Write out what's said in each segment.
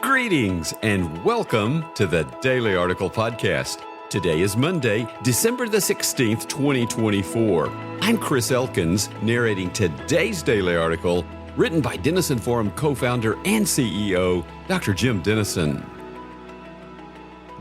Greetings and welcome to the Daily Article Podcast. Today is Monday, December the 16th, 2024. I'm Chris Elkins, narrating today's Daily Article, written by Denison Forum co-founder and CEO, Dr. Jim Denison.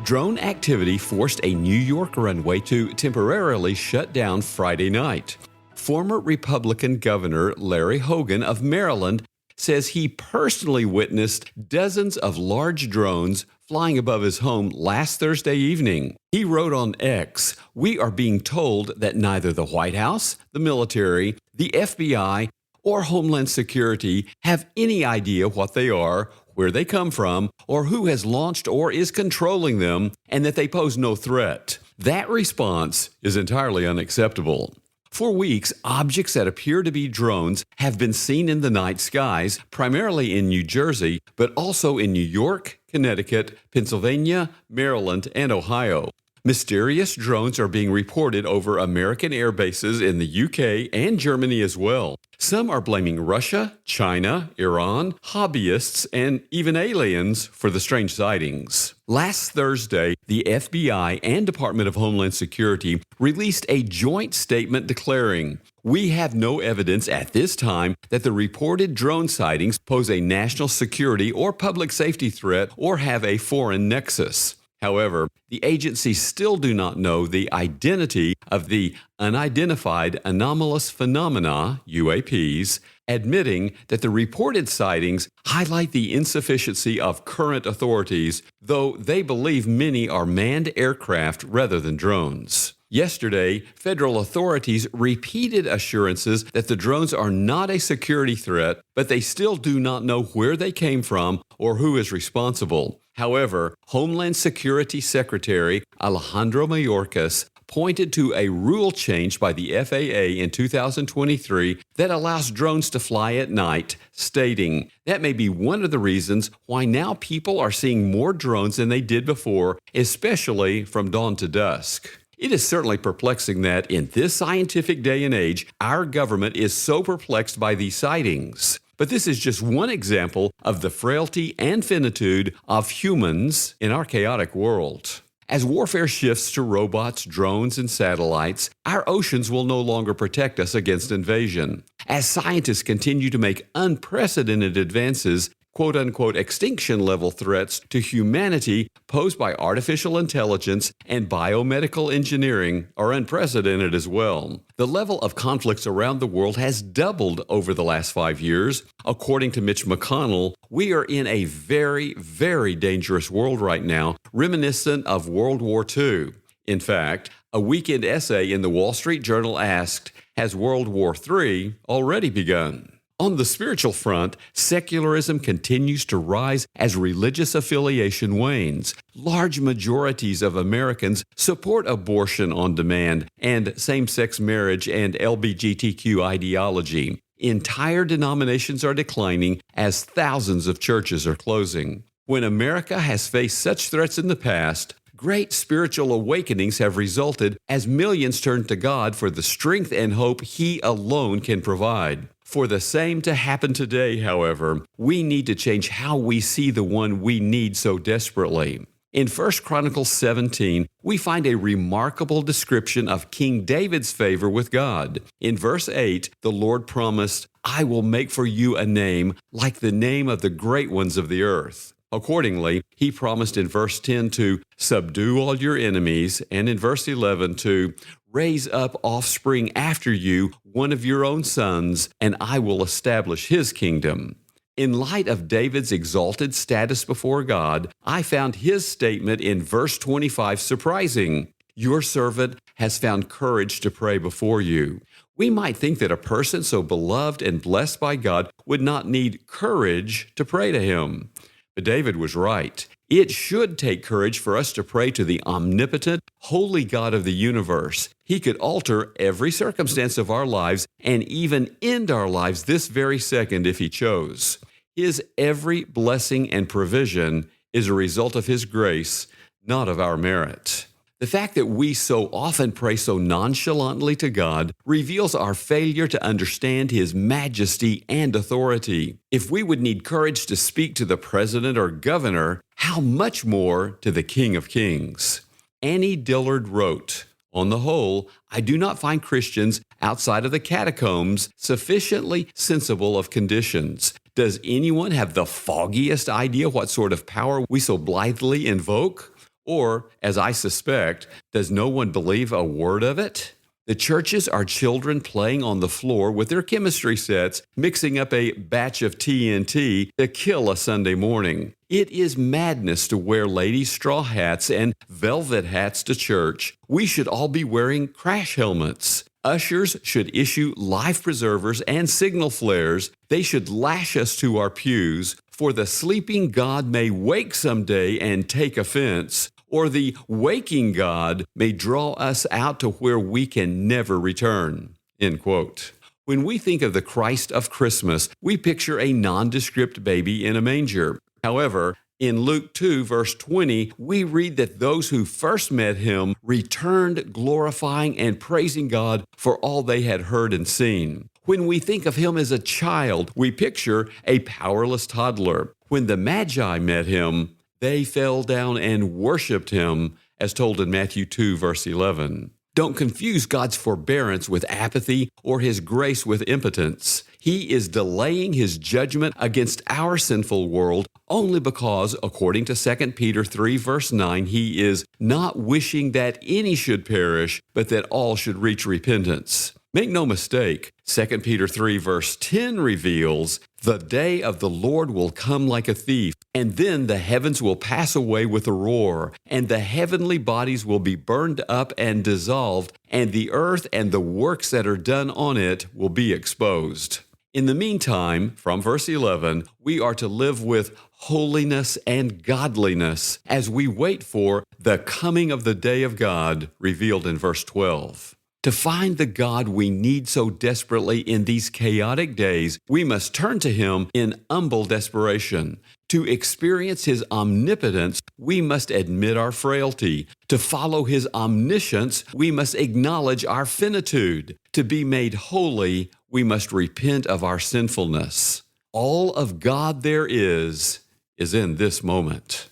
Drone activity forced a New York runway to temporarily shut down Friday night. Former Republican Governor Larry Hogan of Maryland says he personally witnessed dozens of large drones flying above his home last Thursday evening. He wrote on X, "We are being told that neither the White House, the military, the FBI, or Homeland Security have any idea what they are, where they come from, or who has launched or is controlling them, and that they pose no threat. That response is entirely unacceptable." For weeks, objects that appear to be drones have been seen in the night skies, primarily in New Jersey, but also in New York, Connecticut, Pennsylvania, Maryland, and Ohio. Mysterious drones are being reported over American air bases in the UK and Germany as well. Some are blaming Russia, China, Iran, hobbyists, and even aliens for the strange sightings. Last Thursday, the FBI and Department of Homeland Security released a joint statement declaring, "We have no evidence at this time that the reported drone sightings pose a national security or public safety threat or have a foreign nexus." However, the agencies still do not know the identity of the unidentified anomalous phenomena, UAPs, admitting that the reported sightings highlight the insufficiency of current authorities, though they believe many are manned aircraft rather than drones. Yesterday, federal authorities repeated assurances that the drones are not a security threat, but they still do not know where they came from or who is responsible. However, Homeland Security Secretary Alejandro Mayorkas pointed to a rule change by the FAA in 2023 that allows drones to fly at night, stating, "That may be one of the reasons why now people are seeing more drones than they did before, especially from dawn to dusk." It is certainly perplexing that, in this scientific day and age, our government is so perplexed by these sightings. But this is just one example of the frailty and finitude of humans in our chaotic world. As warfare shifts to robots, drones, and satellites, our oceans will no longer protect us against invasion. As scientists continue to make unprecedented advances, quote-unquote extinction-level threats to humanity posed by artificial intelligence and biomedical engineering are unprecedented as well. The level of conflicts around the world has doubled over the last 5 years. According to Mitch McConnell, we are in a very, very dangerous world right now, reminiscent of World War II. In fact, a weekend essay in the Wall Street Journal asked, "Has World War III already begun?" On the spiritual front, secularism continues to rise as religious affiliation wanes. Large majorities of Americans support abortion on demand and same-sex marriage and LGBTQ ideology. Entire denominations are declining as thousands of churches are closing. When America has faced such threats in the past, great spiritual awakenings have resulted as millions turn to God for the strength and hope He alone can provide. For the same to happen today, however, we need to change how we see the one we need so desperately. In 1 Chronicles 17, we find a remarkable description of King David's favor with God. In verse 8, the Lord promised, "I will make for you a name like the name of the great ones of the earth." Accordingly, he promised in verse 10 to subdue all your enemies, and in verse 11 to raise up offspring after you, one of your own sons, and I will establish his kingdom. In light of David's exalted status before God, I found his statement in verse 25 surprising. "Your servant has found courage to pray before you." We might think that a person so beloved and blessed by God would not need courage to pray to him. But David was right. It should take courage for us to pray to the omnipotent, holy God of the universe. He could alter every circumstance of our lives and even end our lives this very second if He chose. His every blessing and provision is a result of His grace, not of our merit. The fact that we so often pray so nonchalantly to God reveals our failure to understand His majesty and authority. If we would need courage to speak to the president or governor, how much more to the King of Kings? Annie Dillard wrote, "On the whole, I do not find Christians outside of the catacombs sufficiently sensible of conditions. Does anyone have the foggiest idea what sort of power we so blithely invoke? Or, as I suspect, does no one believe a word of it? The churches are children playing on the floor with their chemistry sets, mixing up a batch of TNT to kill a Sunday morning. It is madness to wear ladies' straw hats and velvet hats to church. We should all be wearing crash helmets. Ushers should issue life preservers and signal flares. They should lash us to our pews, for the sleeping God may wake someday and take offense, or the waking God may draw us out to where we can never return." End quote. When we think of the Christ of Christmas, we picture a nondescript baby in a manger. However, in Luke 2, verse 20, we read that those who first met him returned glorifying and praising God for all they had heard and seen. When we think of him as a child, we picture a powerless toddler. When the Magi met him, they fell down and worshiped him, as told in Matthew 2, verse 11. Don't confuse God's forbearance with apathy or His grace with impotence. He is delaying His judgment against our sinful world only because, according to 2 Peter 3, verse 9, He is not wishing that any should perish, but that all should reach repentance. Make no mistake, 2 Peter 3 verse 10 reveals, "The day of the Lord will come like a thief, and then the heavens will pass away with a roar, and the heavenly bodies will be burned up and dissolved, and the earth and the works that are done on it will be exposed." In the meantime, from verse 11, we are to live with holiness and godliness as we wait for the coming of the day of God revealed in verse 12. To find the God we need so desperately in these chaotic days, we must turn to Him in humble desperation. To experience His omnipotence, we must admit our frailty. To follow His omniscience, we must acknowledge our finitude. To be made holy, we must repent of our sinfulness. All of God there is in this moment.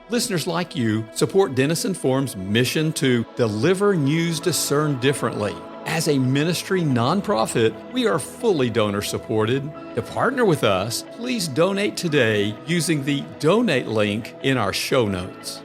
Listeners like you support Denison Forum's mission to deliver news discerned differently. As a ministry nonprofit, we are fully donor supported. To partner with us, please donate today using the donate link in our show notes.